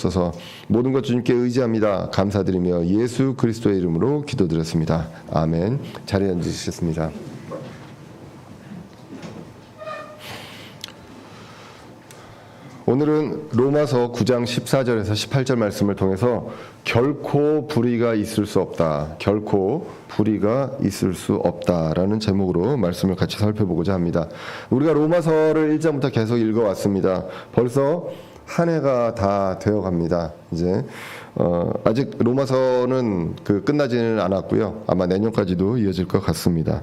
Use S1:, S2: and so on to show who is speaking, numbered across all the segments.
S1: 주시옵소서. 모든 것 주님께 의지합니다. 감사드리며 예수 그리스도의 이름으로 기도드렸습니다. 아멘. 자리에 앉으시겠습니다. 오늘은 로마서 9장 14절에서 18절 말씀을 통해서 결코 불의가 있을 수 없다. 결코 불의가 있을 수 없다라는 제목으로 말씀을 같이 살펴보고자 합니다. 우리가 로마서를 1장부터 계속 읽어왔습니다. 벌써 한 해가 다 되어갑니다. 이제 아직 로마서는 끝나지는 않았고요. 아마 내년까지도 이어질 것 같습니다.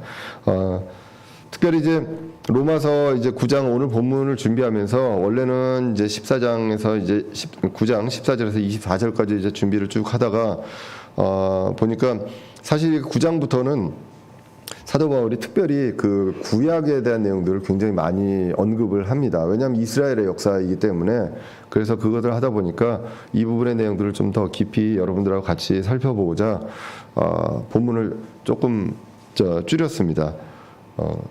S1: 특별히 이제 로마서 이제 9장 오늘 본문을 준비하면서 원래는 이제 14장에서 이제 9장 14절에서 24절까지 이제 준비를 쭉 하다가 보니까 사실 9장부터는 사도 바울이 특별히 그 구약에 대한 내용들을 굉장히 많이 언급을 합니다. 왜냐하면 이스라엘의 역사이기 때문에. 그래서 그것을 하다 보니까 이 부분의 내용들을 좀 더 깊이 여러분들하고 같이 살펴보고자 본문을 조금 줄였습니다.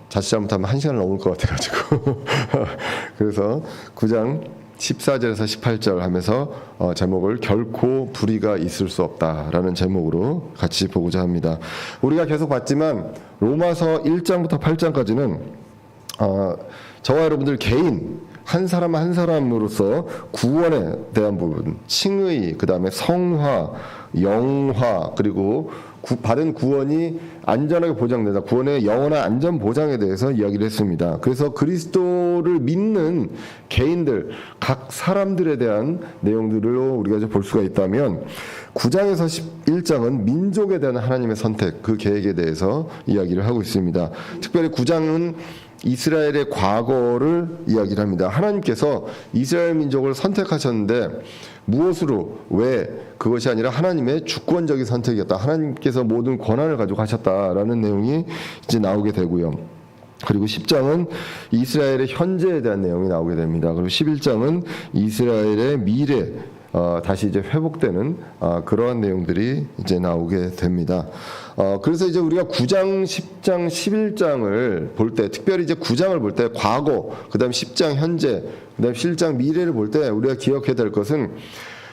S1: 자칫 잘못하면 1시간을 넘을 것 같아가지고 그래서 9장 14절에서 18절 하면서 제목을 결코 불의가 있을 수 없다라는 제목으로 같이 보고자 합니다. 우리가 계속 봤지만 로마서 1장부터 8장까지는 저와 여러분들 개인 한 사람 한 사람으로서 구원에 대한 부분, 칭의, 그 다음에 성화, 영화, 그리고 받은 구원이 안전하게 보장된다. 구원의 영원한 안전 보장에 대해서 이야기를 했습니다. 그래서 그리스도를 믿는 개인들, 각 사람들에 대한 내용들로 우리가 이제 볼 수가 있다면 9장에서 11장은 민족에 대한 하나님의 선택, 그 계획에 대해서 이야기를 하고 있습니다. 특별히 9장은 이스라엘의 과거를 이야기를 합니다. 하나님께서 이스라엘 민족을 선택하셨는데 무엇으로, 왜? 그것이 아니라 하나님의 주권적인 선택이었다. 하나님께서 모든 권한을 가지고 하셨다라는 내용이 이제 나오게 되고요. 그리고 10장은 이스라엘의 현재에 대한 내용이 나오게 됩니다. 그리고 11장은 이스라엘의 미래, 다시 이제 회복되는 그러한 내용들이 이제 나오게 됩니다. 그래서 이제 우리가 9장, 10장, 11장을 볼 때, 특별히 이제 9장을 볼 때 과거, 그다음 10장 현재, 그다음 11장 미래를 볼 때 우리가 기억해야 될 것은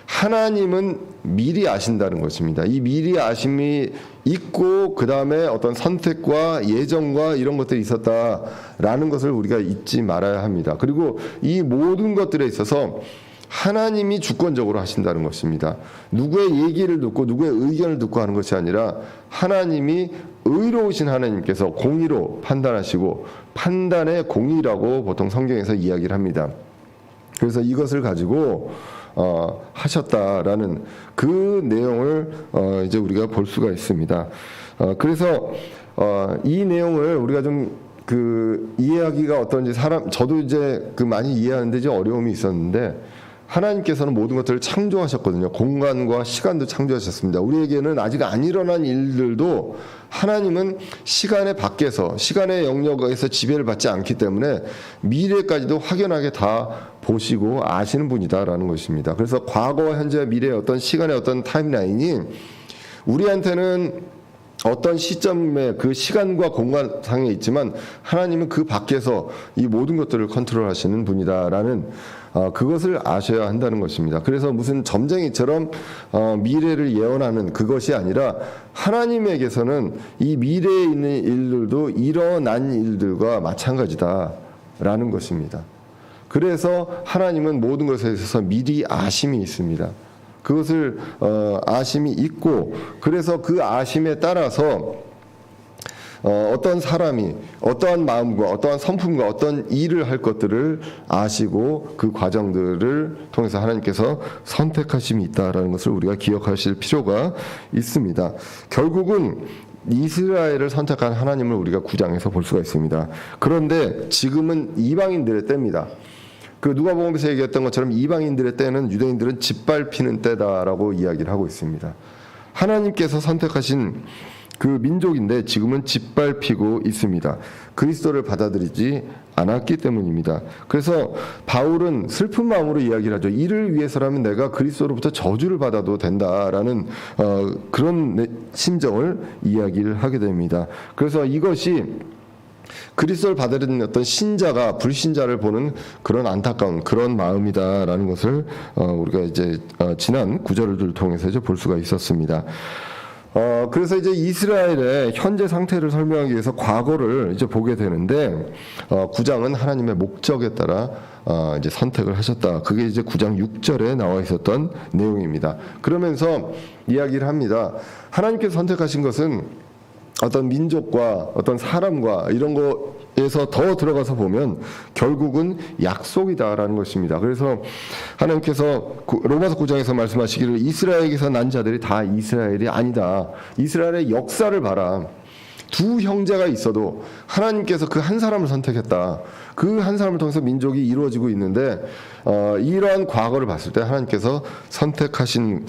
S1: 하나님은 미리 아신다는 것입니다. 이 미리 아심이 있고 그 다음에 어떤 선택과 예정과 이런 것들이 있었다라는 것을 우리가 잊지 말아야 합니다. 그리고 이 모든 것들에 있어서 하나님이 주권적으로 하신다는 것입니다. 누구의 얘기를 듣고 누구의 의견을 듣고 하는 것이 아니라 하나님이 의로우신 하나님께서 공의로 판단하시고 판단의 공의라고 보통 성경에서 이야기를 합니다. 그래서 이것을 가지고 하셨다라는 그 내용을 이제 우리가 볼 수가 있습니다. 그래서 이 내용을 우리가 좀 이해하기가 어떤지 저도 이제 많이 이해하는데 이제 어려움이 있었는데 하나님께서는 모든 것들을 창조하셨거든요. 공간과 시간도 창조하셨습니다. 우리에게는 아직 안 일어난 일들도 하나님은 시간의 밖에서, 시간의 영역에서 지배를 받지 않기 때문에 미래까지도 확연하게 다 보시고 아시는 분이다라는 것입니다. 그래서 과거, 현재, 미래의 어떤 시간의 어떤 타임라인이 우리한테는 어떤 시점에 그 시간과 공간상에 있지만 하나님은 그 밖에서 이 모든 것들을 컨트롤하시는 분이다라는 그것을 아셔야 한다는 것입니다. 그래서 무슨 점쟁이처럼 미래를 예언하는 그것이 아니라 하나님에게서는 이 미래에 있는 일들도 일어난 일들과 마찬가지다라는 것입니다. 그래서 하나님은 모든 것에 있어서 미리 아심이 있습니다. 그것을 아심이 있고, 그래서 그 아심에 따라서 어떤 사람이 어떠한 마음과 어떠한 성품과 어떤 일을 할 것들을 아시고 그 과정들을 통해서 하나님께서 선택하심이 있다라는 것을 우리가 기억하실 필요가 있습니다. 결국은 이스라엘을 선택한 하나님을 우리가 9장에서 볼 수가 있습니다. 그런데 지금은 이방인들의 때입니다. 누가복음에서 얘기했던 것처럼 이방인들의 때는 유대인들은 짓밟히는 때다라고 이야기를 하고 있습니다. 하나님께서 선택하신 그 민족인데 지금은 짓밟히고 있습니다. 그리스도를 받아들이지 않았기 때문입니다. 그래서 바울은 슬픈 마음으로 이야기를 하죠. 이를 위해서라면 내가 그리스도로부터 저주를 받아도 된다라는 그런 심정을 이야기를 하게 됩니다. 그래서 이것이 그리스도를 받아들이는 어떤 신자가 불신자를 보는 그런 안타까운 그런 마음이다라는 것을 우리가 이제 지난 구절을 통해서 이제 볼 수가 있었습니다. 그래서 이제 이스라엘의 현재 상태를 설명하기 위해서 과거를 이제 보게 되는데 9장은 하나님의 목적에 따라 이제 선택을 하셨다. 그게 이제 9장 6절에 나와 있었던 내용입니다. 그러면서 이야기를 합니다. 하나님께서 선택하신 것은 어떤 민족과 어떤 사람과 이런 거에서 더 들어가서 보면 결국은 약속이다라는 것입니다. 그래서 하나님께서 로마서 9장에서 말씀하시기를 이스라엘에게서 난 자들이 다 이스라엘이 아니다. 이스라엘의 역사를 봐라. 두 형제가 있어도 하나님께서 그 한 사람을 선택했다. 그 한 사람을 통해서 민족이 이루어지고 있는데 이러한 과거를 봤을 때 하나님께서 선택하신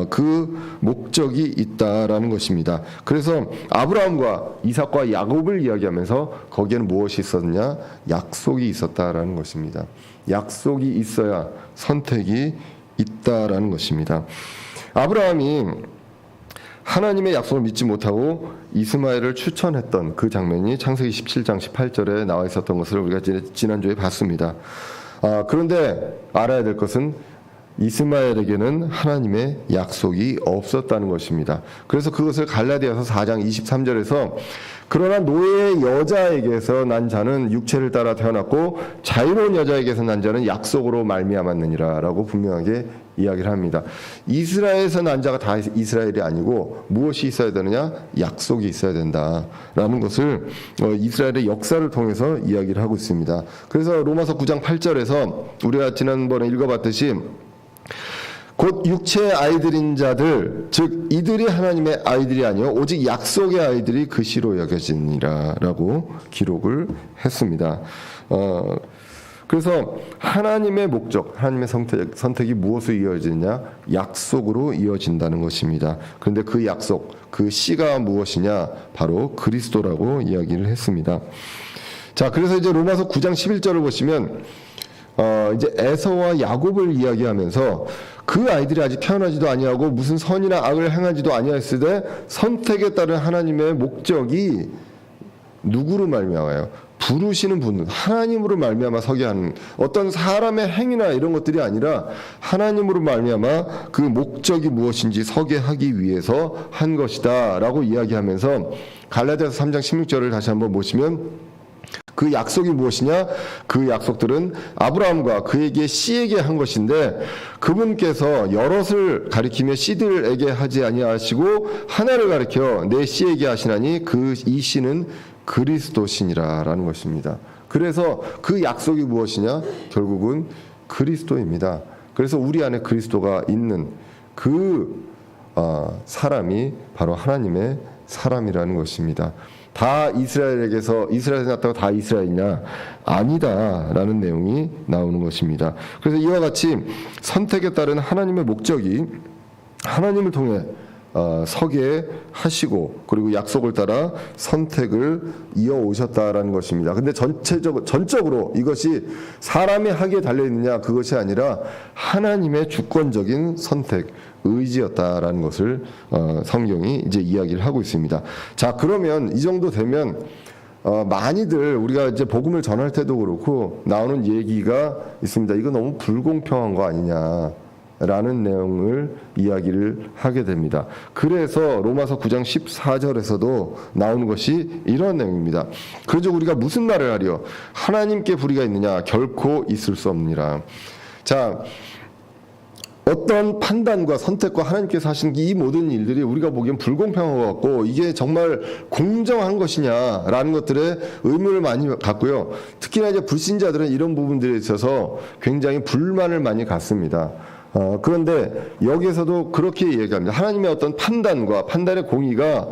S1: 그 목적이 있다라는 것입니다. 그래서 아브라함과 이삭과 야곱을 이야기하면서 거기에는 무엇이 있었느냐? 약속이 있었다라는 것입니다. 약속이 있어야 선택이 있다라는 것입니다. 아브라함이 하나님의 약속을 믿지 못하고 이스마엘을 추천했던 그 장면이 창세기 17장 18절에 나와 있었던 것을 우리가 지난주에 봤습니다. 그런데 알아야 될 것은 이스마엘에게는 하나님의 약속이 없었다는 것입니다. 그래서 그것을 갈라디아서 4장 23절에서 그러나 노예의 여자에게서 난 자는 육체를 따라 태어났고 자유로운 여자에게서 난 자는 약속으로 말미암았느니라 라고 분명하게 이야기를 합니다. 이스라엘에서 난 자가 다 이스라엘이 아니고 무엇이 있어야 되느냐? 약속이 있어야 된다라는 것을 이스라엘의 역사를 통해서 이야기를 하고 있습니다. 그래서 로마서 9장 8절에서 우리가 지난번에 읽어봤듯이 곧 육체의 아이들인 자들 즉 이들이 하나님의 아이들이 아니요 오직 약속의 아이들이 그 씨로 여겨지니라 라고 기록을 했습니다. 그래서 하나님의 목적, 하나님의 선택이 무엇으로 이어지느냐? 약속으로 이어진다는 것입니다. 그런데 그 약속, 그 씨가 무엇이냐? 바로 그리스도라고 이야기를 했습니다. 자, 그래서 이제 로마서 9장 11절을 보시면 이제 에서와 야곱을 이야기하면서 그 아이들이 아직 태어나지도 아니하고 무슨 선이나 악을 행하지도 아니하였을 때 선택에 따른 하나님의 목적이 누구로 말미암아요? 부르시는 분, 하나님으로 말미암아 서게 하는 어떤 사람의 행위나 이런 것들이 아니라 하나님으로 말미암아 그 목적이 무엇인지 서게 하기 위해서 한 것이다라고 이야기하면서 갈라디아서 3장 16절을 다시 한번 보시면 그 약속이 무엇이냐? 그 약속들은 아브라함과 그에게 씨에게 한 것인데 그분께서 여럿을 가리키며 씨들에게 하지 아니하시고 하나를 가리켜 내 씨에게 하시나니 이 씨는 그리스도시니라라는 것입니다. 그래서 그 약속이 무엇이냐? 결국은 그리스도입니다. 그래서 우리 안에 그리스도가 있는 그 사람이 바로 하나님의 사람이라는 것입니다. 다 이스라엘에서 났다고 다 이스라엘이냐? 아니다라는 내용이 나오는 것입니다. 그래서 이와 같이 선택에 따른 하나님의 목적이 하나님을 통해 서게 하시고 그리고 약속을 따라 선택을 이어오셨다라는 것입니다. 근데 전적으로 이것이 사람이 하기에 달려있느냐 그것이 아니라 하나님의 주권적인 선택, 의지였다라는 것을 성경이 이제 이야기를 하고 있습니다. 자, 그러면 이 정도 되면 많이들 우리가 이제 복음을 전할 때도 그렇고 나오는 얘기가 있습니다. 이거 너무 불공평한 거 아니냐? 라는 내용을 이야기를 하게 됩니다. 그래서 로마서 9장 14절에서도 나오는 것이 이런 내용입니다. 그래서 우리가 무슨 말을 하리요? 하나님께 불의가 있느냐? 결코 있을 수 없느니라. 자, 어떤 판단과 선택과 하나님께서 하신 이 모든 일들이 우리가 보기엔 불공평한 것 같고 이게 정말 공정한 것이냐라는 것들에 의문을 많이 갖고요. 특히나 이제 불신자들은 이런 부분들에 있어서 굉장히 불만을 많이 갖습니다. 그런데 여기에서도 그렇게 얘기합니다. 하나님의 어떤 판단과 판단의 공의가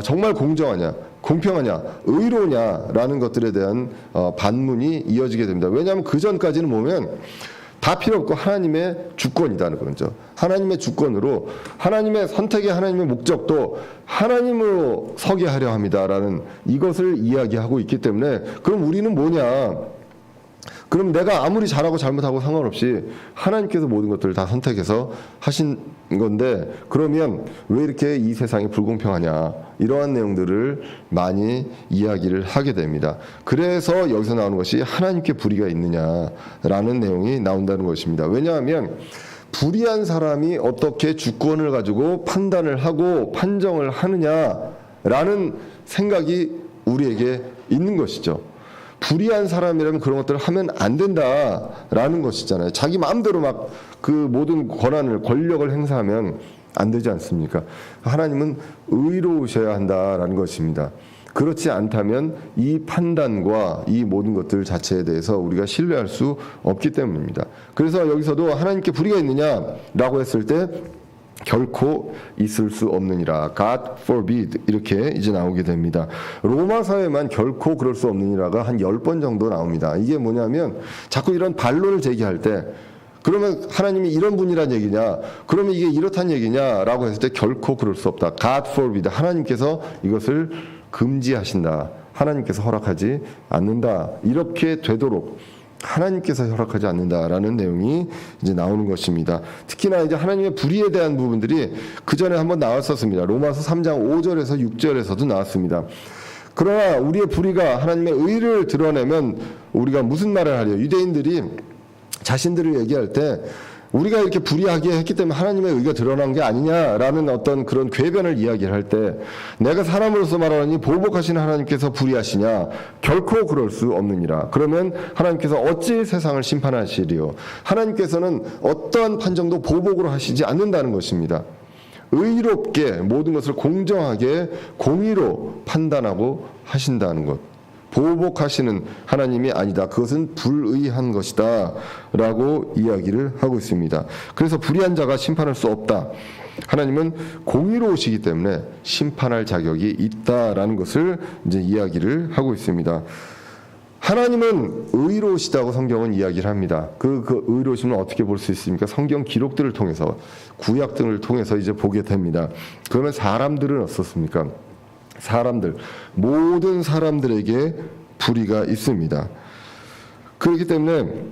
S1: 정말 공정하냐, 공평하냐, 의로우냐라는 것들에 대한 반문이 이어지게 됩니다. 왜냐하면 그 전까지는 보면 다 필요 없고 하나님의 주권이다는 거죠. 하나님의 주권으로 하나님의 선택의 하나님의 목적도 하나님으로 서게 하려 합니다라는 이것을 이야기하고 있기 때문에 그럼 우리는 뭐냐? 그럼 내가 아무리 잘하고 잘못하고 상관없이 하나님께서 모든 것들을 다 선택해서 하신 건데, 그러면 왜 이렇게 이 세상이 불공평하냐, 이러한 내용들을 많이 이야기를 하게 됩니다. 그래서 여기서 나오는 것이 하나님께 불의가 있느냐라는 내용이 나온다는 것입니다. 왜냐하면 불의한 사람이 어떻게 주권을 가지고 판단을 하고 판정을 하느냐라는 생각이 우리에게 있는 것이죠. 불의한 사람이라면 그런 것들을 하면 안 된다라는 것이잖아요. 자기 마음대로 막 그 모든 권력을 행사하면 안 되지 않습니까? 하나님은 의로우셔야 한다라는 것입니다. 그렇지 않다면 이 판단과 이 모든 것들 자체에 대해서 우리가 신뢰할 수 없기 때문입니다. 그래서 여기서도 하나님께 불의가 있느냐라고 했을 때 결코 있을 수 없느니라. God forbid 이렇게 이제 나오게 됩니다. 로마서에만 결코 그럴 수 없느니라가 한 10번 정도 나옵니다. 이게 뭐냐면 자꾸 이런 반론을 제기할 때, 그러면 하나님이 이런 분이란 얘기냐, 그러면 이게 이렇단 얘기냐라고 했을 때 결코 그럴 수 없다. God forbid, 하나님께서 이것을 금지하신다, 하나님께서 허락하지 않는다, 이렇게 되도록 하나님께서 허락하지 않는다라는 내용이 이제 나오는 것입니다. 특히나 이제 하나님의 불의에 대한 부분들이 그 전에 한번 나왔었습니다. 로마서 3장 5절에서 6절에서도 나왔습니다. 그러나 우리의 불의가 하나님의 의를 드러내면 우리가 무슨 말을 하려? 유대인들이 자신들을 얘기할 때 우리가 이렇게 불의하게 했기 때문에 하나님의 의가 드러난 게 아니냐라는 어떤 그런 궤변을 이야기를 할 때, 내가 사람으로서 말하니 보복하시는 하나님께서 불의하시냐? 결코 그럴 수 없느니라. 그러면 하나님께서 어찌 세상을 심판하시리요? 하나님께서는 어떠한 판정도 보복으로 하시지 않는다는 것입니다. 의롭게 모든 것을 공정하게 공의로 판단하고 하신다는 것. 보복하시는 하나님이 아니다. 그것은 불의한 것이다 라고 이야기를 하고 있습니다. 그래서 불의한 자가 심판할 수 없다. 하나님은 공의로우시기 때문에 심판할 자격이 있다라는 것을 이제 이야기를 하고 있습니다. 하나님은 의로우시다고 성경은 이야기를 합니다. 그 의로우심을 어떻게 볼 수 있습니까? 성경 기록들을 통해서, 구약 등을 통해서 이제 보게 됩니다. 그러면 사람들은 어떻습니까? 모든 사람들에게 불의가 있습니다. 그렇기 때문에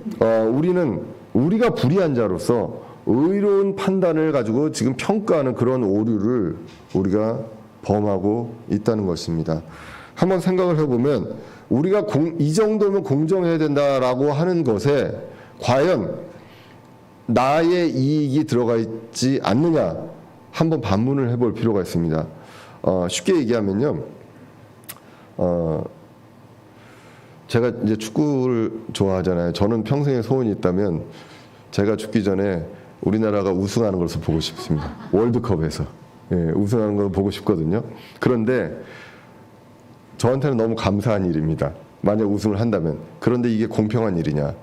S1: 우리가 불의한 자로서 의로운 판단을 가지고 지금 평가하는 그런 오류를 우리가 범하고 있다는 것입니다. 한번 생각을 해보면 우리가 이 정도면 공정해야 된다라고 하는 것에 과연 나의 이익이 들어가 있지 않느냐, 한번 반문을 해볼 필요가 있습니다. 쉽게 얘기하면요, 제가 이제 축구를 좋아하잖아요. 저는 평생에 소원이 있다면 제가 죽기 전에 우리나라가 우승하는 것을 보고 싶습니다. 월드컵에서 우승하는 걸 보고 싶거든요. 그런데 저한테는 너무 감사한 일입니다. 만약 우승을 한다면. 그런데 이게 공평한 일이냐?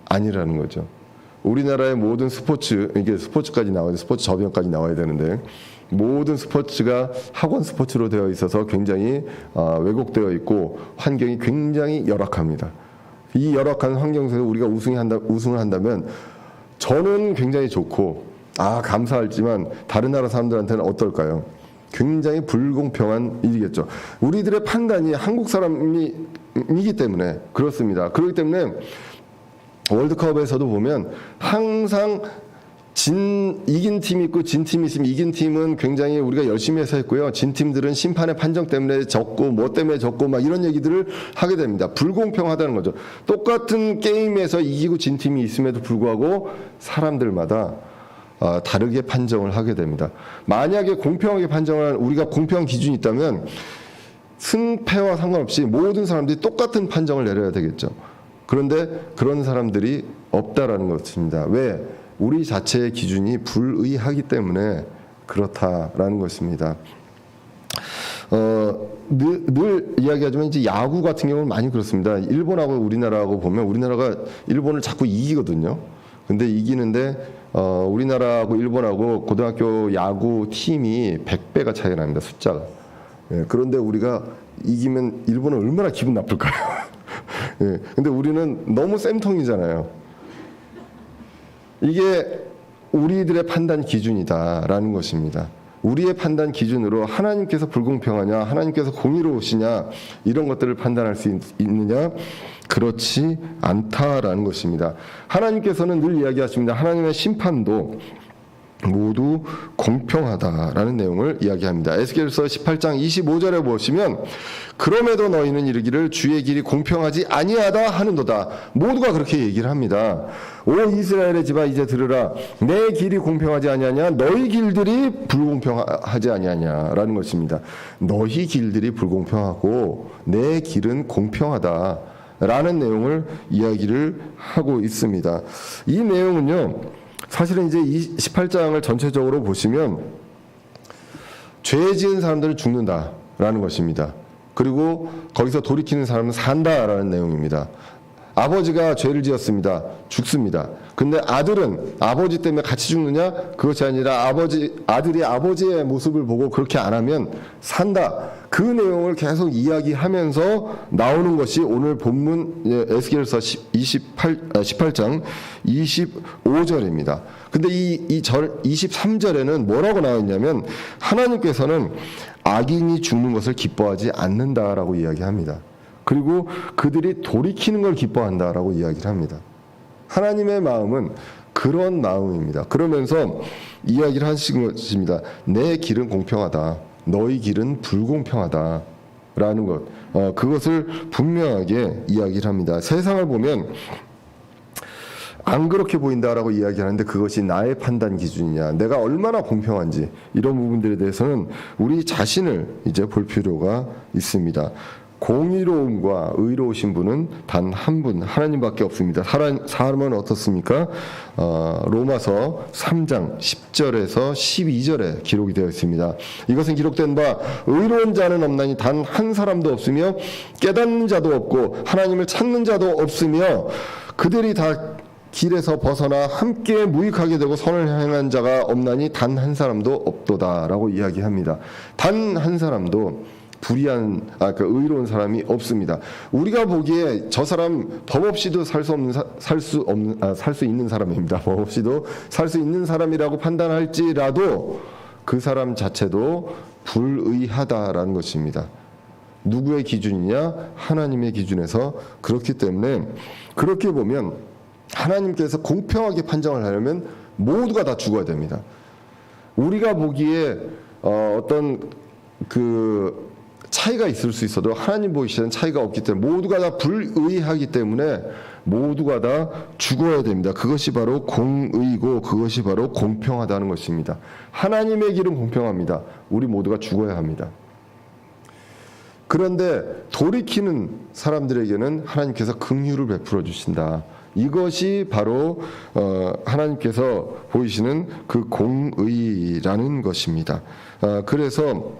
S1: 아니라는 거죠. 우리나라의 모든 스포츠, 이게 스포츠까지 나와야 돼, 스포츠 저변까지 나와야 되는데, 모든 스포츠가 학원 스포츠로 되어 있어서 굉장히 왜곡되어 있고 환경이 굉장히 열악합니다. 이 열악한 환경 속에서 우리가 우승을 한다면 저는 굉장히 좋고 감사하지만 다른 나라 사람들한테는 어떨까요? 굉장히 불공평한 일이겠죠. 우리들의 판단이 한국 사람이기 때문에 그렇습니다. 그렇기 때문에 월드컵에서도 보면 항상 이긴 팀이 있고 진 팀이 있으면 이긴 팀은 굉장히 우리가 열심히 해서 했고요. 진 팀들은 심판의 판정 때문에 졌고 뭐 때문에 졌고 막 이런 얘기들을 하게 됩니다. 불공평하다는 거죠. 똑같은 게임에서 이기고 진 팀이 있음에도 불구하고 사람들마다 다르게 판정을 하게 됩니다. 만약에 공평하게 판정을 우리가 공평한 기준이 있다면 승패와 상관없이 모든 사람들이 똑같은 판정을 내려야 되겠죠. 그런데 그런 사람들이 없다라는 것입니다. 왜? 우리 자체의 기준이 불의하기 때문에 그렇다라는 것입니다. 늘 이야기하지만 이제 야구 같은 경우는 많이 그렇습니다. 일본하고 우리나라하고 보면 우리나라가 일본을 자꾸 이기거든요. 근데 이기는데 우리나라하고 일본하고 고등학교 야구 팀이 100배가 차이가 납니다. 숫자가. 그런데 우리가 이기면 일본은 얼마나 기분 나쁠까요? 근데 우리는 너무 쌤통이잖아요. 이게 우리들의 판단 기준이다라는 것입니다. 우리의 판단 기준으로 하나님께서 불공평하냐, 하나님께서 공의로우시냐, 이런 것들을 판단할 수 있느냐? 그렇지 않다라는 것입니다. 하나님께서는 늘 이야기하십니다. 하나님의 심판도 모두 공평하다라는 내용을 이야기합니다. 에스겔서 18장 25절에 보시면 그럼에도 너희는 이르기를 주의 길이 공평하지 아니하다 하는도다. 모두가 그렇게 얘기를 합니다. 오 이스라엘의 집아 이제 들으라. 내 길이 공평하지 아니하냐 너희 길들이 불공평하지 아니하냐라는 것입니다. 너희 길들이 불공평하고 내 길은 공평하다 라는 내용을 이야기를 하고 있습니다. 이 내용은요, 사실은 이제 18장을 전체적으로 보시면 죄 지은 사람들은 죽는다라는 것입니다. 그리고 거기서 돌이키는 사람은 산다라는 내용입니다. 아버지가 죄를 지었습니다. 죽습니다. 근데 아들은 아버지 때문에 같이 죽느냐? 그것이 아니라 아들이 아버지의 모습을 보고 그렇게 안 하면 산다. 그 내용을 계속 이야기하면서 나오는 것이 오늘 본문 에스겔서 18장 25절입니다. 근데 이 절 23절에는 뭐라고 나와 있냐면 하나님께서는 악인이 죽는 것을 기뻐하지 않는다라고 이야기합니다. 그리고 그들이 돌이키는 걸 기뻐한다라고 이야기를 합니다. 하나님의 마음은 그런 마음입니다. 그러면서 이야기를 하시는 것입니다. 내 길은 공평하다. 너희 길은 불공평하다. 라는 것. 그것을 분명하게 이야기를 합니다. 세상을 보면 안 그렇게 보인다라고 이야기하는데 그것이 나의 판단 기준이냐, 내가 얼마나 공평한지 이런 부분들에 대해서는 우리 자신을 이제 볼 필요가 있습니다. 공의로움과 의로우신 분은 단 한 분, 하나님밖에 없습니다. 사람은 어떻습니까? 로마서 3장 10절에서 12절에 기록이 되어 있습니다. 이것은 기록된 바 의로운 자는 없나니 단 한 사람도 없으며 깨닫는 자도 없고 하나님을 찾는 자도 없으며 그들이 다 길에서 벗어나 함께 무익하게 되고 선을 행한 자가 없나니 단 한 사람도 없도다라고 이야기합니다. 단 한 사람도 불의한 의로운 사람이 없습니다. 우리가 보기에 저 사람 법 없이도 살 수 있는 사람입니다. 법 없이도 살 수 있는 사람이라고 판단할지라도 그 사람 자체도 불의하다라는 것입니다. 누구의 기준이냐? 하나님의 기준에서. 그렇기 때문에 그렇게 보면 하나님께서 공평하게 판정을 하려면 모두가 다 죽어야 됩니다. 우리가 보기에 어떤 차이가 있을 수 있어도 하나님 보시기에는 차이가 없기 때문에 모두가 다 불의하기 때문에 모두가 다 죽어야 됩니다. 그것이 바로 공의고 그것이 바로 공평하다는 것입니다. 하나님의 길은 공평합니다. 우리 모두가 죽어야 합니다. 그런데 돌이키는 사람들에게는 하나님께서 긍휼을 베풀어 주신다. 이것이 바로 하나님께서 보이시는 그 공의라는 것입니다. 그래서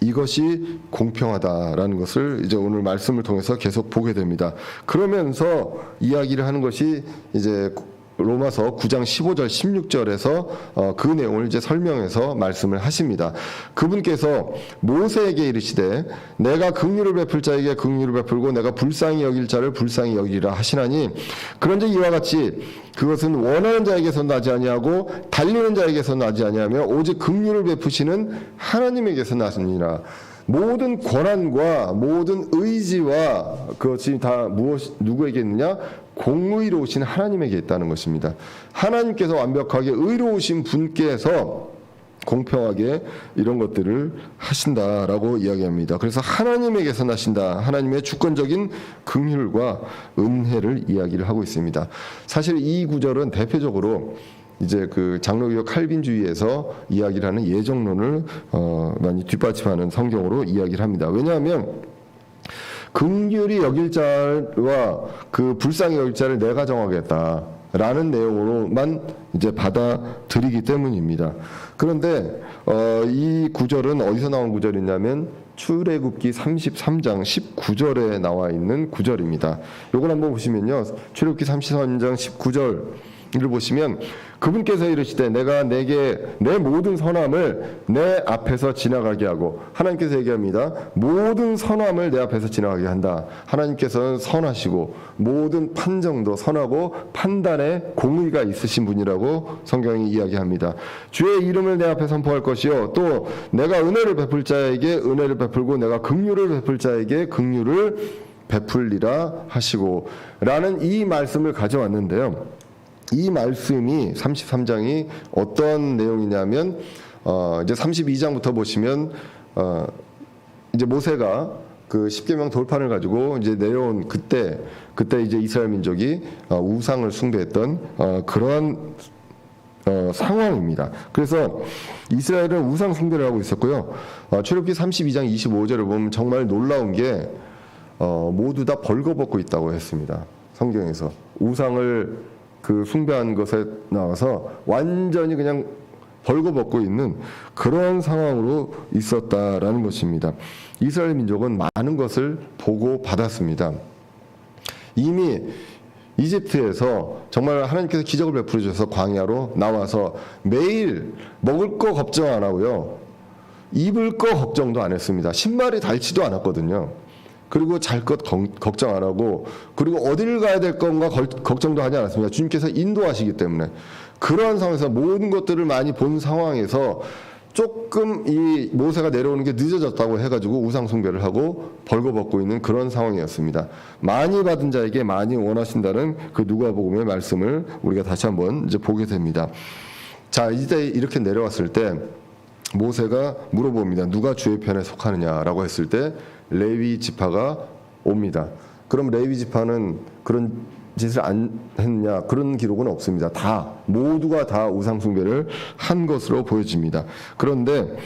S1: 이것이 공평하다라는 것을 이제 오늘 말씀을 통해서 계속 보게 됩니다. 그러면서 이야기를 하는 것이 이제 로마서 9장 15절 16절에서 그 내용을 이제 설명해서 말씀을 하십니다. 그분께서 모세에게 이르시되 내가 긍휼을 베풀 자에게 긍휼을 베풀고 내가 불쌍히 여길 자를 불쌍히 여기리라 하시나니 그런즉 이와 같이 그것은 원하는 자에게서 나지 아니하고 달리는 자에게서 나지 아니하며 오직 긍휼을 베푸시는 하나님에게서 나시니라. 모든 권한과 모든 의지와 그것이 다 누구에게 있느냐? 공의로우신 하나님에게 있다는 것입니다. 하나님께서 완벽하게 의로우신 분께서 공평하게 이런 것들을 하신다라고 이야기합니다. 그래서 하나님에게서 나신다. 하나님의 주권적인 긍휼과 은혜를 이야기를 하고 있습니다. 사실 이 구절은 대표적으로 이제 그 장로교역 칼빈주의에서 이야기를 하는 예정론을 많이 뒷받침하는 성경으로 이야기를 합니다. 왜냐하면 긍휼히 여길 자와 그 불쌍히 여길 자를 내가 정하겠다라는 내용으로만 이제 받아들이기 때문입니다. 그런데 이 구절은 어디서 나온 구절이냐면 출애굽기 33장 19절에 나와 있는 구절입니다. 이걸 한번 보시면요. 출애굽기 33장 19절 보시면 그분께서 이르시되 내가 내게 내 모든 선함을 내 앞에서 지나가게 하고, 하나님께서 얘기합니다. 모든 선함을 내 앞에서 지나가게 한다. 하나님께서는 선하시고 모든 판정도 선하고 판단에 공의가 있으신 분이라고 성경이 이야기합니다. 주의 이름을 내 앞에 선포할 것이요 또 내가 은혜를 베풀 자에게 은혜를 베풀고 내가 긍휼을 베풀 자에게 긍휼을 베풀리라 하시고 라는 이 말씀을 가져왔는데요. 이 말씀이 33장이 어떤 내용이냐면 이제 32장부터 보시면 이제 모세가 그 십계명 돌판을 가지고 이제 내려온 그때 이제 이스라엘 민족이 우상을 숭배했던 그러한 상황입니다. 그래서 이스라엘은 우상 숭배를 하고 있었고요. 출애굽기 32장 25절을 보면 정말 놀라운 게 모두 다 벌거벗고 있다고 했습니다. 성경에서 우상을 그 숭배한 것에 나와서 완전히 그냥 벌거벗고 있는 그런 상황으로 있었다라는 것입니다. 이스라엘 민족은 많은 것을 보고 받았습니다. 이미 이집트에서 정말 하나님께서 기적을 베풀어 주셔서 광야로 나와서 매일 먹을 거 걱정 안 하고요. 입을 거 걱정도 안 했습니다. 신발이 닳지도 않았거든요. 그리고 잘 것 걱정 안 하고, 그리고 어디를 가야 될 건가 걱정도 하지 않았습니다. 주님께서 인도하시기 때문에. 그러한 상황에서 모든 것들을 많이 본 상황에서 조금 이 모세가 내려오는 게 늦어졌다고 해가지고 우상 숭배를 하고 벌거벗고 있는 그런 상황이었습니다. 많이 받은 자에게 많이 원하신다는 그 누가복음의 말씀을 우리가 다시 한번 이제 보게 됩니다. 자, 이제 이렇게 내려왔을 때 모세가 물어봅니다. 누가 주의 편에 속하느냐라고 했을 때 레위 지파가 옵니다. 그럼 레위 지파는 그런 짓을 안 했냐, 그런 기록은 없습니다. 모두가 다 우상 숭배를 한 것으로 보여집니다. 그런데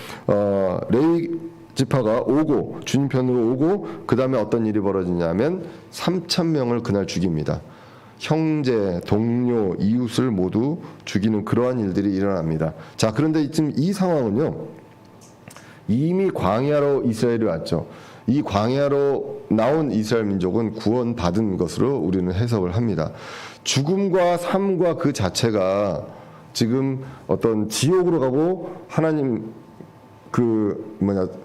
S1: 레위 지파가 오고 주님 편으로 오고 그 다음에 어떤 일이 벌어지냐면 3,000명을 그날 죽입니다. 형제, 동료, 이웃을 모두 죽이는 그러한 일들이 일어납니다. 자, 그런데 지금 이 상황은요, 이미 광야로 이스라엘이 왔죠. 이 광야로 나온 이스라엘 민족은 구원받은 것으로 우리는 해석을 합니다. 죽음과 삶과 그 자체가 지금 어떤 지옥으로 가고 하나님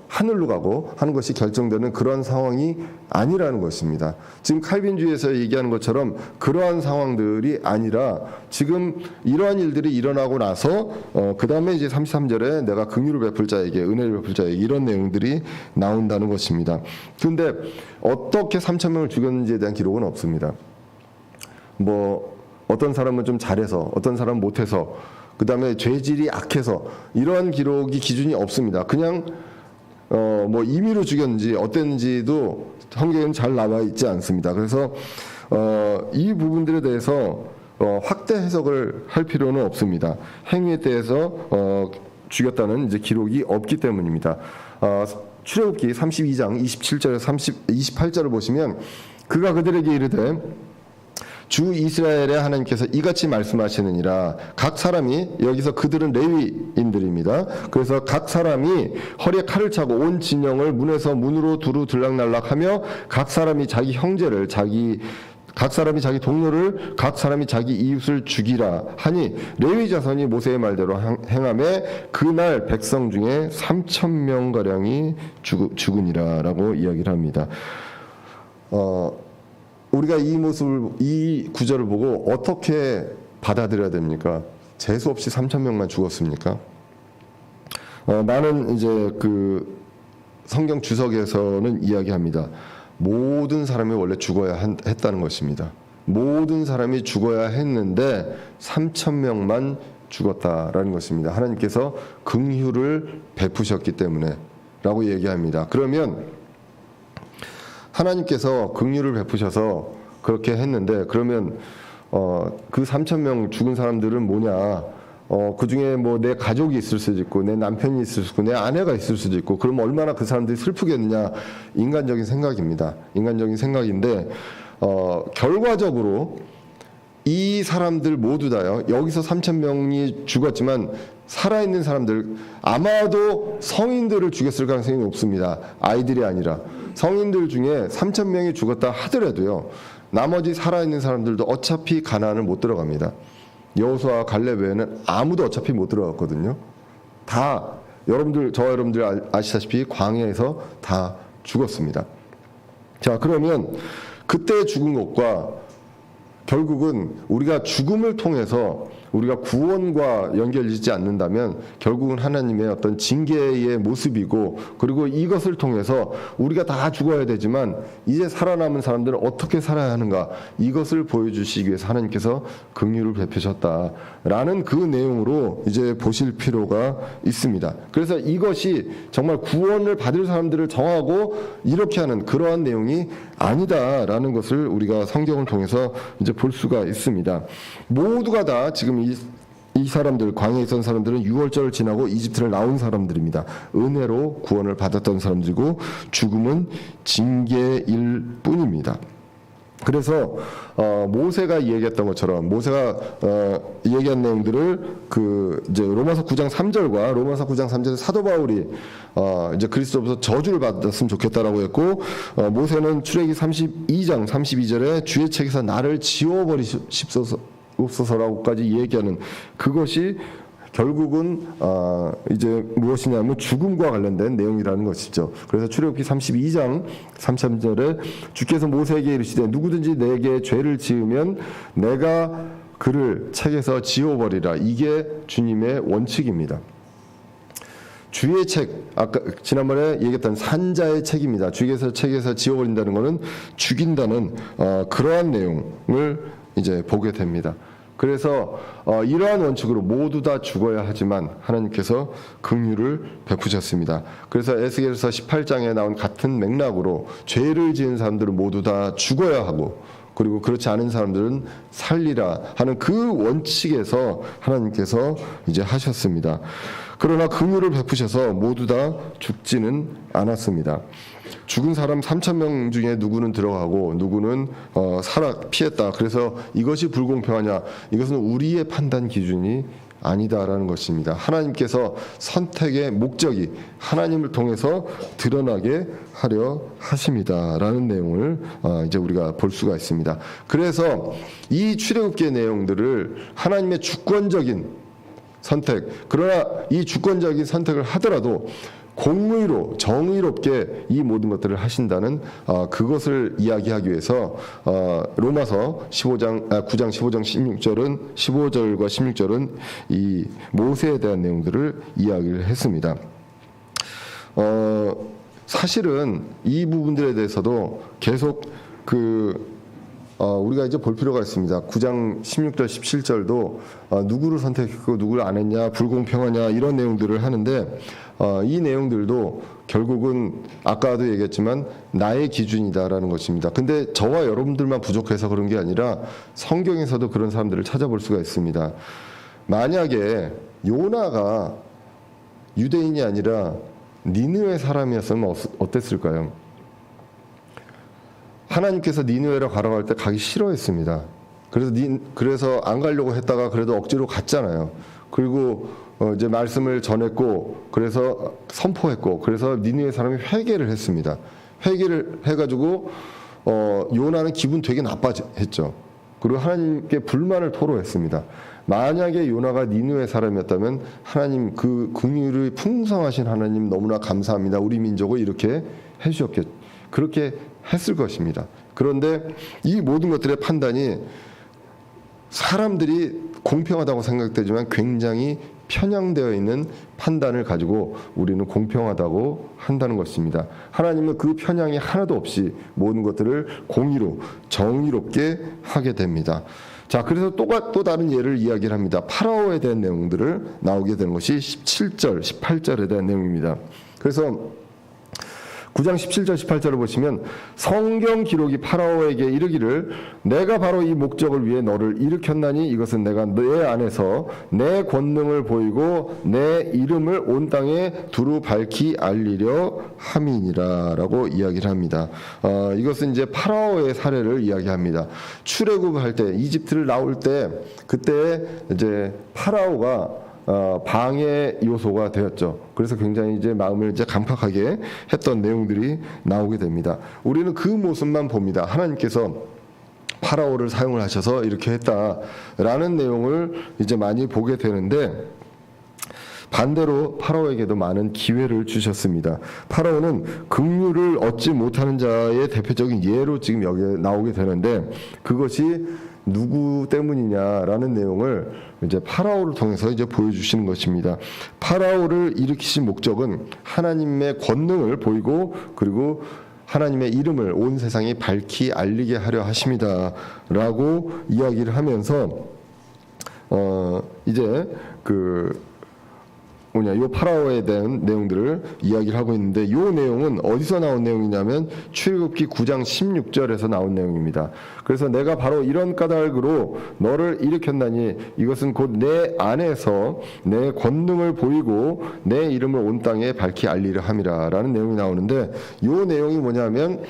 S1: 하늘로 가고 하는 것이 결정되는 그런 상황이 아니라는 것입니다. 지금 칼빈주의에서 얘기하는 것처럼 그러한 상황들이 아니라 지금 이러한 일들이 일어나고 나서 그 다음에 이제 33절에 내가 긍휼을 베풀 자에게 은혜를 베풀 자에게 이런 내용들이 나온다는 것입니다. 그런데 어떻게 3,000명을 죽였는지에 대한 기록은 없습니다. 어떤 사람은 좀 잘해서 어떤 사람은 못해서 그 다음에 죄질이 악해서 이러한 기록이 기준이 없습니다. 그냥 임의로 죽였는지 어땠는지도 성경에는 잘 나와 있지 않습니다. 그래서 이 부분들에 대해서 확대 해석을 할 필요는 없습니다. 행위에 대해서 죽였다는 이제 기록이 없기 때문입니다. 출애굽기 32장 27절에서 28절을 보시면 그가 그들에게 이르되 주 이스라엘의 하나님께서 이같이 말씀하시느니라. 각 사람이, 여기서 그들은 레위인들입니다. 그래서 각 사람이 허리에 칼을 차고 온 진영을 문에서 문으로 두루 들락날락하며 각 사람이 자기 형제를 각 사람이 자기 동료를 각 사람이 자기 이웃을 죽이라 하니 레위 자손이 모세의 말대로 행하매 그날 백성 중에 3,000명가량이 죽으니라라고 이야기를 합니다. 우리가 이 구절을 보고 어떻게 받아들여야 됩니까? 재수 없이 3,000명만 죽었습니까? 나는 이제 그 성경 주석에서는 이야기합니다. 모든 사람이 원래 죽어야 했다는 것입니다. 모든 사람이 죽어야 했는데 3,000명만 죽었다라는 것입니다. 하나님께서 긍휼을 베푸셨기 때문에 라고 얘기합니다. 그러면 하나님께서 긍휼을 베푸셔서 그렇게 했는데 그러면 그 3,000명 죽은 사람들은 뭐냐? 그 중에 내 가족이 있을 수도 있고 내 남편이 있을 수도 있고 내 아내가 있을 수도 있고 그럼 얼마나 그 사람들이 슬프겠느냐? 인간적인 생각입니다. 인간적인 생각인데 결과적으로 이 사람들 모두 다요. 여기서 3,000명이 죽었지만 살아있는 사람들 아마도 성인들을 죽였을 가능성이 높습니다. 아이들이 아니라 성인들 중에 3,000명이 죽었다 하더라도요. 나머지 살아있는 사람들도 어차피 가나안을 못 들어갑니다. 여호수아와 갈렙 외에는 아무도 어차피 못 들어갔거든요. 다 여러분들 아시다시피 광야에서 다 죽었습니다. 자, 그러면 그때 죽은 것과 결국은 우리가 죽음을 통해서 우리가 구원과 연결되지 않는다면 결국은 하나님의 어떤 징계의 모습이고, 그리고 이것을 통해서 우리가 다 죽어야 되지만 이제 살아남은 사람들은 어떻게 살아야 하는가, 이것을 보여주시기 위해서 하나님께서 긍휼을 베푸셨다라는 그 내용으로 이제 보실 필요가 있습니다. 그래서 이것이 정말 구원을 받을 사람들을 정하고 이렇게 하는 그러한 내용이 아니다라는 것을 우리가 성경을 통해서 이제 볼 수가 있습니다. 모두가 다 지금 이 사람들, 광야에 있던 사람들은 6월절을 지나고 이집트를 나온 사람들입니다. 은혜로 구원을 받았던 사람들이고 죽음은 징계일 뿐입니다. 그래서 모세가 얘기했던 것처럼 모세가 얘기한 내용들을 이제 로마서 9장 3절과 로마서 9장 3절에 사도 바울이 이제 그리스도로부터 저주를 받았으면 좋겠다라고 했고, 모세는 출애기 32장 32절에 주의 책에서 나를 지워버리시옵소서라고까지 얘기하는 그것이 결국은 이제 무엇이냐면 죽음과 관련된 내용이라는 것이죠. 그래서 출애굽기 32장 33절에 주께서 모세에게 이르시되 누구든지 내게 죄를 지으면 내가 그를 책에서 지워버리라. 이게 주님의 원칙입니다. 주의 책, 아까 지난번에 얘기했던 산자의 책입니다. 주께서 책에서 지워버린다는 것은 죽인다는 그러한 내용을 이제 보게 됩니다. 그래서 이러한 원칙으로 모두 다 죽어야 하지만 하나님께서 긍휼을 베푸셨습니다. 그래서 에스겔서 18장에 나온 같은 맥락으로 죄를 지은 사람들은 모두 다 죽어야 하고, 그리고 그렇지 않은 사람들은 살리라 하는 그 원칙에서 하나님께서 이제 하셨습니다. 그러나 긍휼을 베푸셔서 모두 다 죽지는 않았습니다. 죽은 사람 3,000명 중에 누구는 들어가고 누구는 피했다. 그래서 이것이 불공평하냐? 이것은 우리의 판단 기준이 아니다라는 것입니다. 하나님께서 선택의 목적이 하나님을 통해서 드러나게 하려 하십니다라는 내용을 이제 우리가 볼 수가 있습니다. 그래서 이 출애굽기의 내용들을 하나님의 주권적인 선택, 그러나 이 주권적인 선택을 하더라도 공의로 정의롭게 이 모든 것들을 하신다는 그것을 이야기하기 위해서 로마서 9장 15장 15절과 16절은 이 모세에 대한 내용들을 이야기를 했습니다. 사실은 이 부분들에 대해서도 계속 우리가 이제 볼 필요가 있습니다. 9장 16절 17절도 누구를 선택했고 누구를 안 했냐, 불공평하냐 이런 내용들을 하는데, 이 내용들도 결국은 아까도 얘기했지만 나의 기준이다라는 것입니다. 근데 저와 여러분들만 부족해서 그런 게 아니라 성경에서도 그런 사람들을 찾아볼 수가 있습니다. 만약에 요나가 유대인이 아니라 니느웨 사람이었으면 어땠을까요? 하나님께서 니느웨로 가라고 할 때 가기 싫어했습니다. 그래서 안 가려고 했다가 그래도 억지로 갔잖아요. 그리고 이제 말씀을 전했고, 그래서 선포했고, 그래서 니느웨 사람이 회개를 했습니다. 회개를 해가지고 요나는 기분 되게 나빠했죠. 그리고 하나님께 불만을 토로했습니다. 만약에 요나가 니느웨 사람이었다면 하나님, 그 긍휼이 풍성하신 하나님 너무나 감사합니다. 우리 민족을 이렇게 해주셨겠죠. 그렇게 했을 것입니다. 그런데 이 모든 것들의 판단이 사람들이 공평하다고 생각되지만 굉장히 편향되어 있는 판단을 가지고 우리는 공평하다고 한다는 것입니다. 하나님은 그 편향이 하나도 없이 모든 것들을 공의로 정의롭게 하게 됩니다. 자, 그래서 또 다른 예를 이야기를 합니다. 파라오에 대한 내용들을 나오게 되는 것이 17절, 18절에 대한 내용입니다. 그래서 9장 17절 18절을 보시면 성경 기록이 파라오에게 이르기를 내가 바로 이 목적을 위해 너를 일으켰나니 이것은 내가 내 안에서 내 권능을 보이고 내 이름을 온 땅에 두루 밝히 알리려 함이니라 라고 이야기를 합니다. 이것은 이제 파라오의 사례를 이야기합니다. 출애굽할 때 이집트를 나올 때 그때 이제 파라오가 방해 요소가 되었죠. 그래서 굉장히 이제 마음을 이제 감격하게 했던 내용들이 나오게 됩니다. 우리는 그 모습만 봅니다. 하나님께서 파라오를 사용을 하셔서 이렇게 했다라는 내용을 이제 많이 보게 되는데, 반대로 파라오에게도 많은 기회를 주셨습니다. 파라오는 긍휼을 얻지 못하는 자의 대표적인 예로 지금 여기에 나오게 되는데, 그것이 누구 때문이냐라는 내용을 이제 파라오를 통해서 이제 보여주시는 것입니다. 파라오를 일으키신 목적은 하나님의 권능을 보이고, 그리고 하나님의 이름을 온 세상에 밝히 알리게 하려 하심이다라고 이야기를 하면서 이제 요 파라오에 대한 내용들을 이야기를 하고 있는데, 요 내용은 어디서 나온 내용이냐면 출애굽기 9장 16절에서 나온 내용입니다. 그래서 내가 바로 이런 까닭으로 너를 일으켰나니 이것은 곧 내 안에서 내 권능을 보이고 내 이름을 온 땅에 밝히 알리려 함이라 라는 내용이 나오는데, 요 내용이 뭐냐면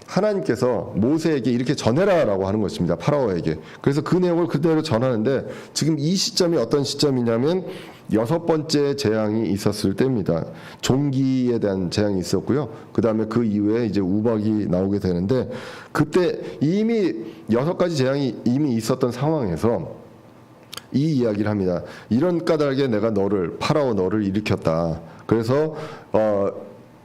S1: 하나님께서 모세에게 이렇게 전해라라고 하는 것입니다. 파라오에게. 그래서 그 내용을 그대로 전하는데, 지금 이 시점이 어떤 시점이냐면 6번째 재앙이 있었을 때입니다. 종기에 대한 재앙이 있었고요. 그 다음에 그 이후에 이제 우박이 나오게 되는데, 그때 이미 6가지 재앙이 이미 있었던 상황에서 이 이야기를 합니다. 이런 까닭에 내가 파라오 너를 일으켰다. 그래서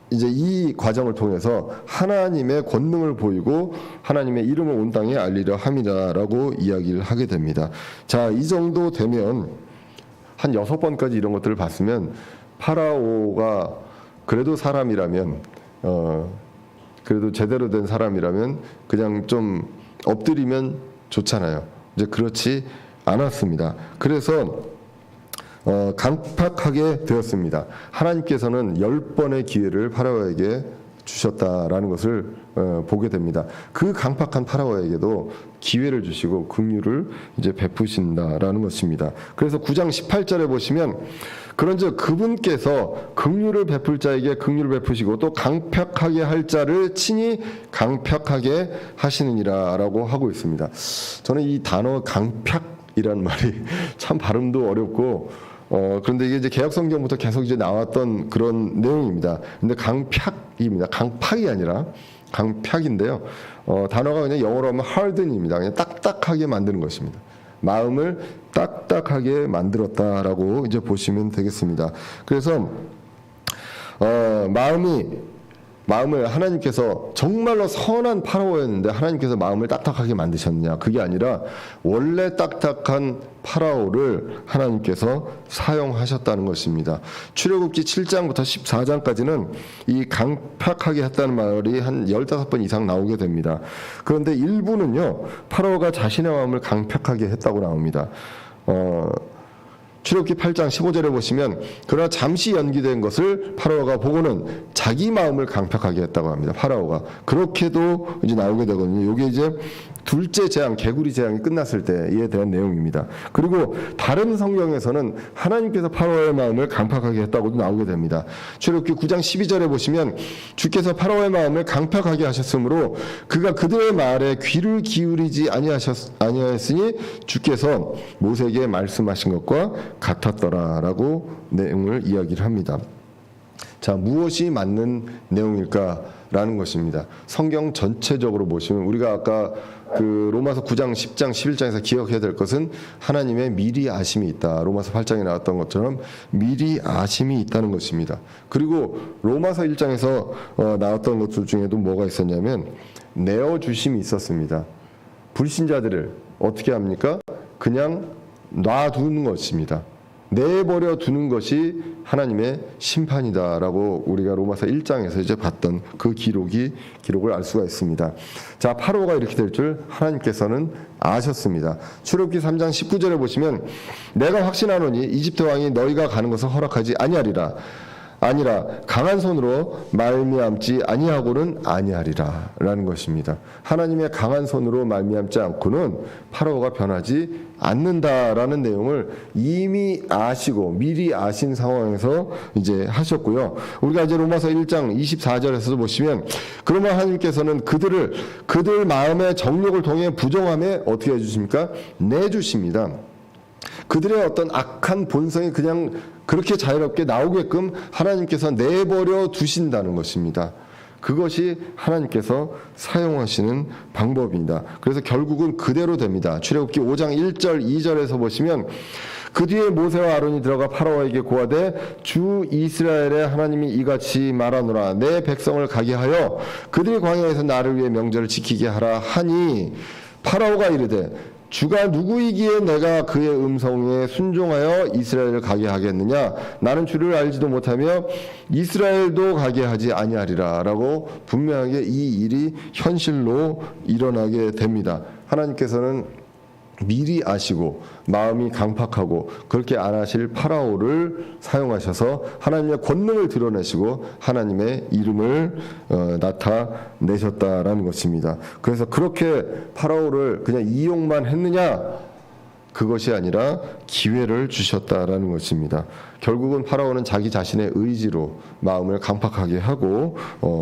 S1: 이제 이 과정을 통해서 하나님의 권능을 보이고 하나님의 이름을 온 땅에 알리려 함이라라고 이야기를 하게 됩니다. 자, 이 정도 되면 한 6번까지 이런 것들을 봤으면 파라오가 그래도 사람이라면 그래도 제대로 된 사람이라면 그냥 좀 엎드리면 좋잖아요. 이제 그렇지 않았습니다. 그래서 강팍하게 되었습니다. 하나님께서는 10번의 기회를 파라오에게 주셨다라는 것을 보게 됩니다. 그 강팍한 파라오에게도 기회를 주시고 긍휼을 이제 베푸신다라는 것입니다. 그래서 9장 18절에 보시면, 그런즉 그분께서 긍휼을 베풀 자에게 긍휼을 베푸시고 또 강팍하게 할 자를 친히 강팍하게 하시느니라라고 하고 있습니다. 저는 이 단어 강팍이란 말이 참 발음도 어렵고, 그런데 이게 이제 개혁성경부터 계속 이제 나왔던 그런 내용입니다. 근데 강팍입니다. 강팍이 아니라 강팍인데요. 단어가 그냥 영어로 하면 harden입니다. 그냥 딱딱하게 만드는 것입니다. 마음을 딱딱하게 만들었다라고 이제 보시면 되겠습니다. 그래서 마음을 하나님께서 정말로 선한 파라오였는데 하나님께서 마음을 딱딱하게 만드셨느냐? 그게 아니라 원래 딱딱한 파라오를 하나님께서 사용하셨다는 것입니다. 출애굽기 7장부터 14장까지는 이 강팍하게 했다는 말이 한 15번 이상 나오게 됩니다. 그런데 일부는요, 파라오가 자신의 마음을 강팍하게 했다고 나옵니다. 출애굽기 8장 15절에 보시면, 그러나 잠시 연기된 것을 파라오가 보고는 자기 마음을 강팍하게 했다고 합니다. 파라오가. 그렇게도 이제 나오게 되거든요. 이게 이제 둘째 재앙, 개구리 재앙이 끝났을 때에 대한 내용입니다. 그리고 다른 성경에서는 하나님께서 파라오의 마음을 강팍하게 했다고도 나오게 됩니다. 출애굽기 9장 12절에 보시면, 주께서 파라오의 마음을 강팍하게 하셨으므로 그가 그들의 말에 귀를 기울이지 아니하였으니 주께서 모세에게 말씀하신 것과 같았더라라고 내용을 이야기를 합니다. 자, 무엇이 맞는 내용일까라는 것입니다. 성경 전체적으로 보시면 우리가 아까 로마서 9장, 10장, 11장에서 기억해야 될 것은 하나님의 미리 아심이 있다. 로마서 8장에 나왔던 것처럼 미리 아심이 있다는 것입니다. 그리고 로마서 1장에서 나왔던 것들 중에도 뭐가 있었냐면 내어주심이 있었습니다. 불신자들을 어떻게 합니까? 그냥 놔두는 것입니다. 내버려 두는 것이 하나님의 심판이다라고 우리가 로마서 1장에서 이제 봤던 그 기록을 알 수가 있습니다. 자, 파라오가 이렇게 될 줄 하나님께서는 아셨습니다. 출애굽기 3장 19절에 보시면, 내가 확신하노니 이집트 왕이 너희가 가는 것을 허락하지 아니하리라. 아니라 강한 손으로 말미암지 아니하고는 아니하리라 라는 것입니다. 하나님의 강한 손으로 말미암지 않고는 파라오가 변하지 않는다라는 내용을 이미 아시고 미리 아신 상황에서 이제 하셨고요. 우리가 이제 로마서 1장 24절에서도 보시면, 그러면 하나님께서는 그들 마음의 정욕을 통해 부정함에 어떻게 해주십니까? 내주십니다. 그들의 어떤 악한 본성이 그냥 그렇게 자유롭게 나오게끔 하나님께서 내버려 두신다는 것입니다. 그것이 하나님께서 사용하시는 방법입니다. 그래서 결국은 그대로 됩니다. 출애굽기 5장 1절 2절에서 보시면 그 뒤에 모세와 아론이 들어가 파라오에게 고하되 주 이스라엘의 하나님이 이같이 말하노라 내 백성을 가게 하여 그들이 광야에서 나를 위해 명절을 지키게 하라 하니 파라오가 이르되 주가 누구이기에 내가 그의 음성에 순종하여 이스라엘을 가게 하겠느냐 나는 주를 알지도 못하며 이스라엘도 가게 하지 아니하리라 라고 분명하게 이 일이 현실로 일어나게 됩니다. 하나님께서는 미리 아시고 마음이 강팍하고 그렇게 안 하실 파라오를 사용하셔서 하나님의 권능을 드러내시고 하나님의 이름을 나타내셨다라는 것입니다. 그래서 그렇게 파라오를 그냥 이용만 했느냐? 그것이 아니라 기회를 주셨다라는 것입니다. 결국은 파라오는 자기 자신의 의지로 마음을 강팍하게 하고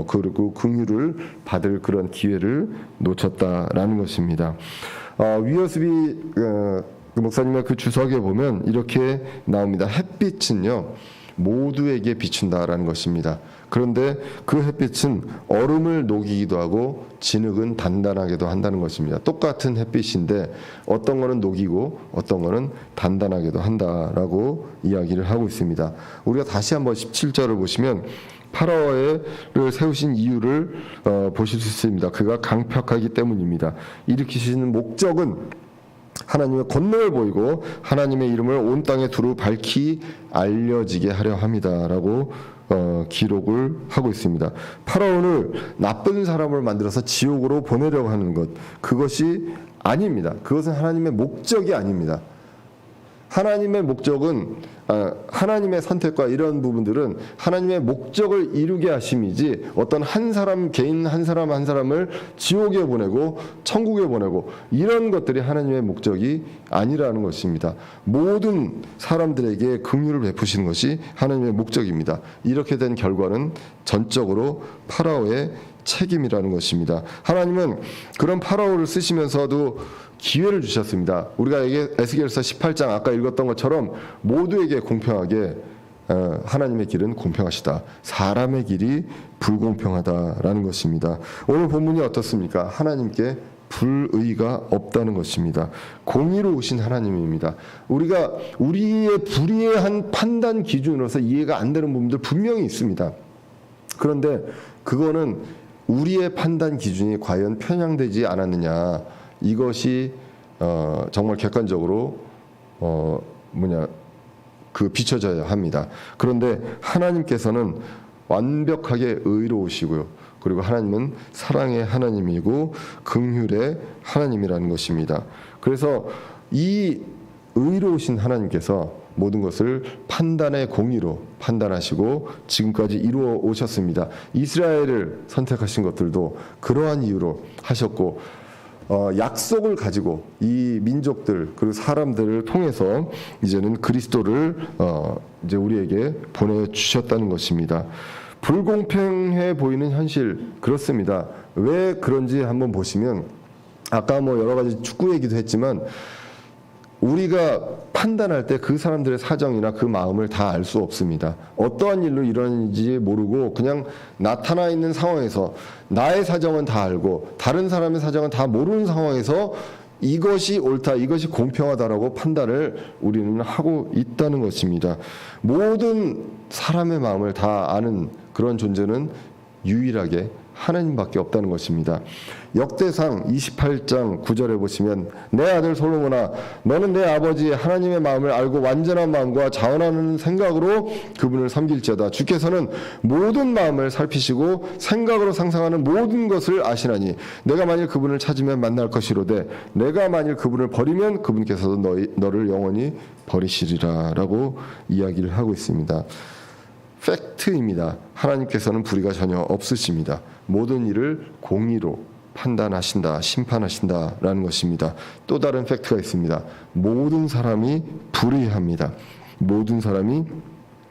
S1: 그리고 긍휼을 받을 그런 기회를 놓쳤다라는 것입니다. 위어스비 목사님의 그 주석에 보면 이렇게 나옵니다. 햇빛은요 모두에게 비춘다라는 것입니다. 그런데 그 햇빛은 얼음을 녹이기도 하고 진흙은 단단하게도 한다는 것입니다. 똑같은 햇빛인데 어떤 거는 녹이고 어떤 거는 단단하게도 한다라고 이야기를 하고 있습니다. 우리가 다시 한번 17절을 보시면 파라오를 세우신 이유를 보실 수 있습니다. 그가 강팍하기 때문입니다. 일으키시는 목적은 하나님의 권능을 보이고 하나님의 이름을 온 땅에 두루 밝히 알려지게 하려 함이다라고 기록을 하고 있습니다. 파라오를 나쁜 사람을 만들어서 지옥으로 보내려고 하는 것 그것이 아닙니다. 그것은 하나님의 목적이 아닙니다. 하나님의 목적은 하나님의 선택과 이런 부분들은 하나님의 목적을 이루게 하심이지 어떤 한 사람 개인 한 사람을 지옥에 보내고 천국에 보내고 이런 것들이 하나님의 목적이 아니라는 것입니다. 모든 사람들에게 긍휼을 베푸시는 것이 하나님의 목적입니다. 이렇게 된 결과는 전적으로 파라오의 책임이라는 것입니다. 하나님은 그런 파라오를 쓰시면서도 기회를 주셨습니다. 우리가 에스겔서 18장 아까 읽었던 것처럼 모두에게 공평하게 하나님의 길은 공평하시다. 사람의 길이 불공평하다라는 것입니다. 오늘 본문이 어떻습니까? 하나님께 불의가 없다는 것입니다. 공의로우신 하나님입니다. 우리가 우리의 불의한 판단 기준으로서 이해가 안 되는 부분들 분명히 있습니다. 그런데 그거는 우리의 판단 기준이 과연 편향되지 않았느냐 이것이 정말 객관적으로 비춰져야 합니다. 그런데 하나님께서는 완벽하게 의로우시고요. 그리고 하나님은 사랑의 하나님이고 긍휼의 하나님이라는 것입니다. 그래서 이 의로우신 하나님께서 모든 것을 판단의 공의로 판단하시고 지금까지 이루어 오셨습니다. 이스라엘을 선택하신 것들도 그러한 이유로 하셨고 약속을 가지고 이 민족들 그리고 사람들을 통해서 이제는 그리스도를 이제 우리에게 보내주셨다는 것입니다. 불공평해 보이는 현실 그렇습니다. 왜 그런지 한번 보시면 아까 여러 가지 축구 얘기도 했지만 우리가 판단할 때 그 사람들의 사정이나 그 마음을 다 알 수 없습니다. 어떠한 일로 이러는지 모르고 그냥 나타나 있는 상황에서 나의 사정은 다 알고 다른 사람의 사정은 다 모르는 상황에서 이것이 옳다, 이것이 공평하다라고 판단을 우리는 하고 있다는 것입니다. 모든 사람의 마음을 다 아는 그런 존재는 유일하게 하나님밖에 없다는 것입니다. 역대상 28장 9절에 보시면 내 아들 솔로몬아 너는 내 아버지 하나님의 마음을 알고 완전한 마음과 자원하는 생각으로 그분을 섬길지어다. 주께서는 모든 마음을 살피시고 생각으로 상상하는 모든 것을 아시나니 내가 만일 그분을 찾으면 만날 것이로되 내가 만일 그분을 버리면 그분께서도 너를 영원히 버리시리라 라고 이야기를 하고 있습니다. 팩트입니다. 하나님께서는 불의가 전혀 없으십니다. 모든 일을 공의로 판단하신다, 심판하신다라는 것입니다. 또 다른 팩트가 있습니다. 모든 사람이 불의합니다. 모든 사람이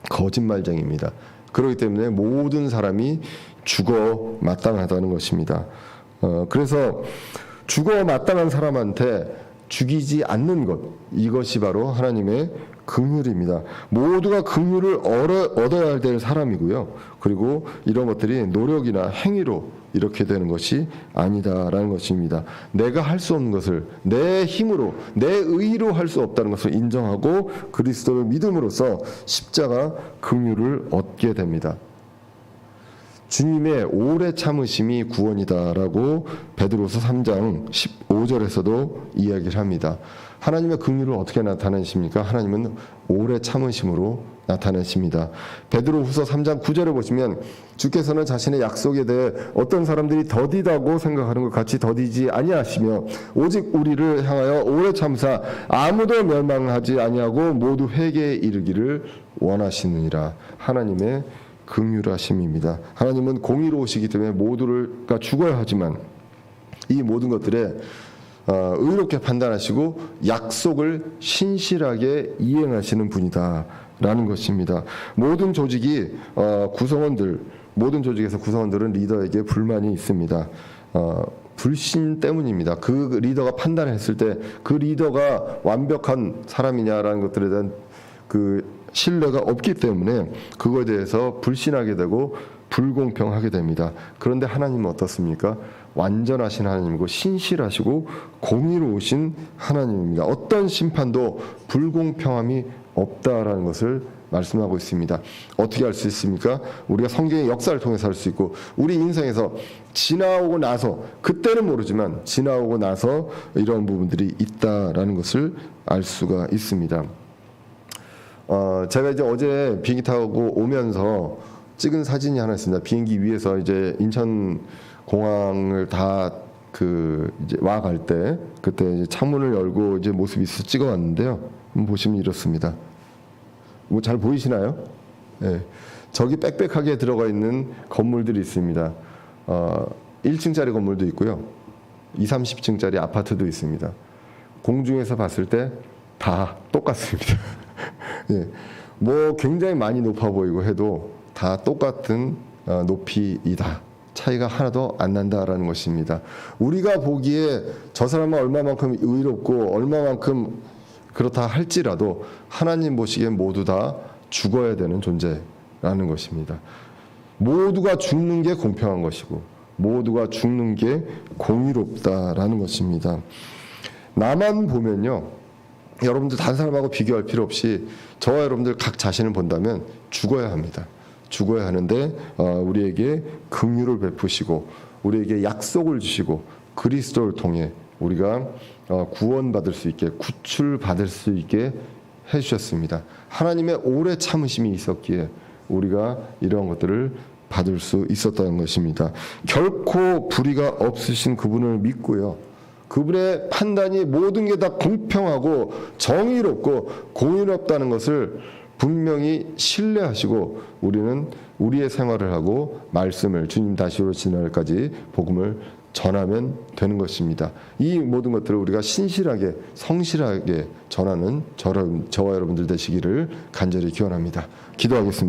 S1: 거짓말쟁이입니다. 그렇기 때문에 모든 사람이 죽어 마땅하다는 것입니다. 그래서 죽어 마땅한 사람한테 죽이지 않는 것 이것이 바로 하나님의 긍휼입니다. 모두가 긍휼을 얻어야 될 사람이고요. 그리고 이런 것들이 노력이나 행위로 이렇게 되는 것이 아니다라는 것입니다. 내가 할 수 없는 것을 내 힘으로, 내 의로 할 수 없다는 것을 인정하고 그리스도를 믿음으로써 십자가 긍휼을 얻게 됩니다. 주님의 오래 참으심이 구원이다라고 베드로서 3장 15절에서도 이야기를 합니다. 하나님의 긍휼을 어떻게 나타내십니까? 하나님은 오래 참으심으로 나타내십니다. 베드로후서 3장 9절에 보시면 주께서는 자신의 약속에 대해 어떤 사람들이 더디다고 생각하는 것 같이 더디지 아니하시며 오직 우리를 향하여 오래 참사 아무도 멸망하지 아니하고 모두 회개에 이르기를 원하시느니라. 하나님의 긍휼하심입니다. 하나님은 공의로우시기 때문에 모두가 죽어야 하지만 이 모든 것들에 의롭게 판단하시고 약속을 신실하게 이행하시는 분이다라는 것입니다. 모든 조직이 모든 조직에서 구성원들은 리더에게 불만이 있습니다. 불신 때문입니다. 그 리더가 판단했을 때 그 리더가 완벽한 사람이냐라는 것들에 대한 그 신뢰가 없기 때문에 그거에 대해서 불신하게 되고 불공평하게 됩니다. 그런데 하나님은 어떻습니까? 완전하신 하나님이고 신실하시고 공의로우신 하나님입니다. 어떤 심판도 불공평함이 없다라는 것을 말씀하고 있습니다. 어떻게 알 수 있습니까? 우리가 성경의 역사를 통해서 알 수 있고 우리 인생에서 지나오고 나서 그때는 모르지만 지나오고 나서 이런 부분들이 있다라는 것을 알 수가 있습니다. 제가 이제 어제 비행기 타고 오면서 찍은 사진이 하나 있습니다. 비행기 위에서 이제 인천 공항을 다 이제 와갈 때 그때 이제 창문을 열고 이제 모습이 있어 찍어왔는데요. 보시면 이렇습니다. 뭐 잘 보이시나요? 네. 저기 빽빽하게 들어가 있는 건물들이 있습니다. 1층짜리 건물도 있고요. 20, 30층짜리 아파트도 있습니다. 공중에서 봤을 때 다 똑같습니다. 예, 뭐 굉장히 많이 높아 보이고 해도 다 똑같은 높이이다. 차이가 하나도 안 난다라는 것입니다. 우리가 보기에 저 사람은 얼마만큼 의롭고 얼마만큼 그렇다 할지라도 하나님 보시기엔 모두 다 죽어야 되는 존재라는 것입니다. 모두가 죽는 게 공평한 것이고 모두가 죽는 게 공의롭다라는 것입니다. 나만 보면요. 여러분들 다른 사람하고 비교할 필요 없이 저와 여러분들 각 자신을 본다면 죽어야 합니다. 죽어야 하는데 우리에게 긍휼을 베푸시고 우리에게 약속을 주시고 그리스도를 통해 우리가 구원받을 수 있게 구출받을 수 있게 해주셨습니다. 하나님의 오래 참으심이 있었기에 우리가 이러한 것들을 받을 수 있었다는 것입니다. 결코 불의가 없으신 그분을 믿고요. 그분의 판단이 모든 게 다 공평하고 정의롭고 공의롭다는 것을 분명히 신뢰하시고 우리는 우리의 생활을 하고 말씀을 주님 다시 오시는 날까지 복음을 전하면 되는 것입니다. 이 모든 것들을 우리가 신실하게 성실하게 전하는 저와 여러분들 되시기를 간절히 기원합니다. 기도하겠습니다.